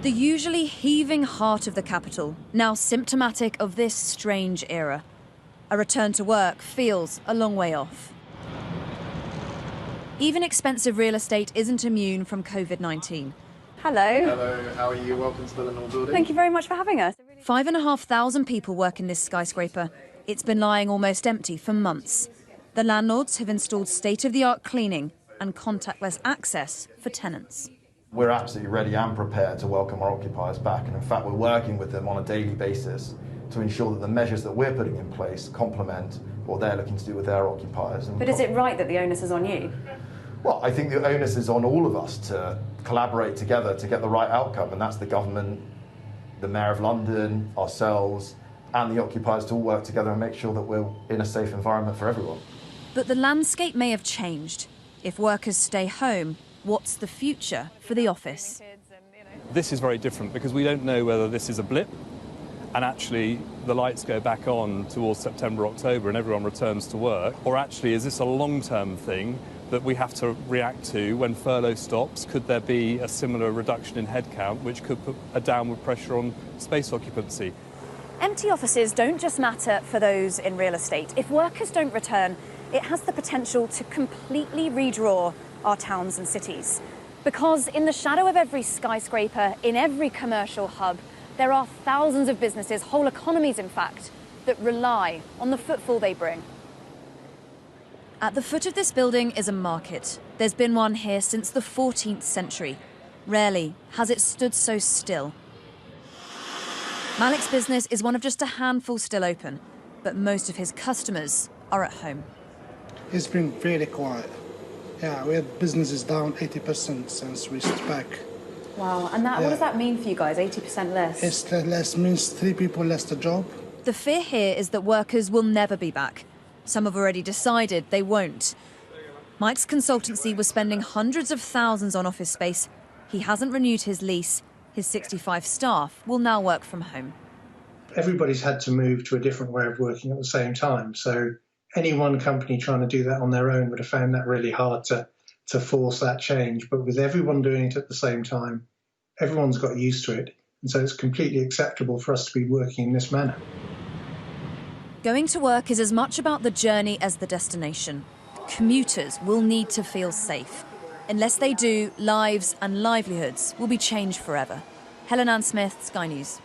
The usually heaving heart of the capital, now symptomatic of this strange era. A return to work feels a long way off. Even expensive real estate isn't immune from COVID-19. Hello. Hello, how are you? Welcome to the Lenore building. Thank you very much for having us. 5,500 people work in this skyscraper. It's been lying almost empty for months. The landlords have installed state-of-the-art cleaning and contactless access for tenants. We're absolutely ready and prepared to welcome our occupiers back, and in fact we're working with them on a daily basis to ensure that the measures that we're putting in place complement what they're looking to do with their occupiers. But is it right that the onus is on you? Well, I think the onus is on all of us to collaborate together to get the right outcome, and that's the government, the Mayor of London, ourselves, and the occupiers to all work together and make sure that we're in a safe environment for everyone. But the landscape may have changed. If workers stay home, what's the future for the office? This is very different because we don't know whether this is a blip and actually the lights go back on towards September, October and everyone returns to work, or actually is this a long-term thing that we have to react to when furlough stops? Could there be a similar reduction in headcount which could put a downward pressure on space occupancy? Empty offices don't just matter for those in real estate. If workers don't return, it has the potential to completely redraw our towns and cities. Because in the shadow of every skyscraper, in every commercial hub, there are thousands of businesses, whole economies in fact, that rely on the footfall they bring. At the foot of this building is a market. There's been one here since the 14th century. Rarely has it stood so still. Malik's business is one of just a handful still open, but most of his customers are at home. It's been really quiet. Yeah, we had businesses down 80% since we started back. Wow, and what does that mean for you guys, 80% less? It's less, means 3 people less the job. The fear here is that workers will never be back. Some have already decided they won't. Mike's consultancy was spending hundreds of thousands on office space. He hasn't renewed his lease. His 65 staff will now work from home. Everybody's had to move to a different way of working at the same time. So any one company trying to do that on their own would have found that really hard to force that change. But with everyone doing it at the same time, everyone's got used to it. And so it's completely acceptable for us to be working in this manner. Going to work is as much about the journey as the destination. Commuters will need to feel safe. Unless they do, lives and livelihoods will be changed forever. Helen Ann Smith, Sky News.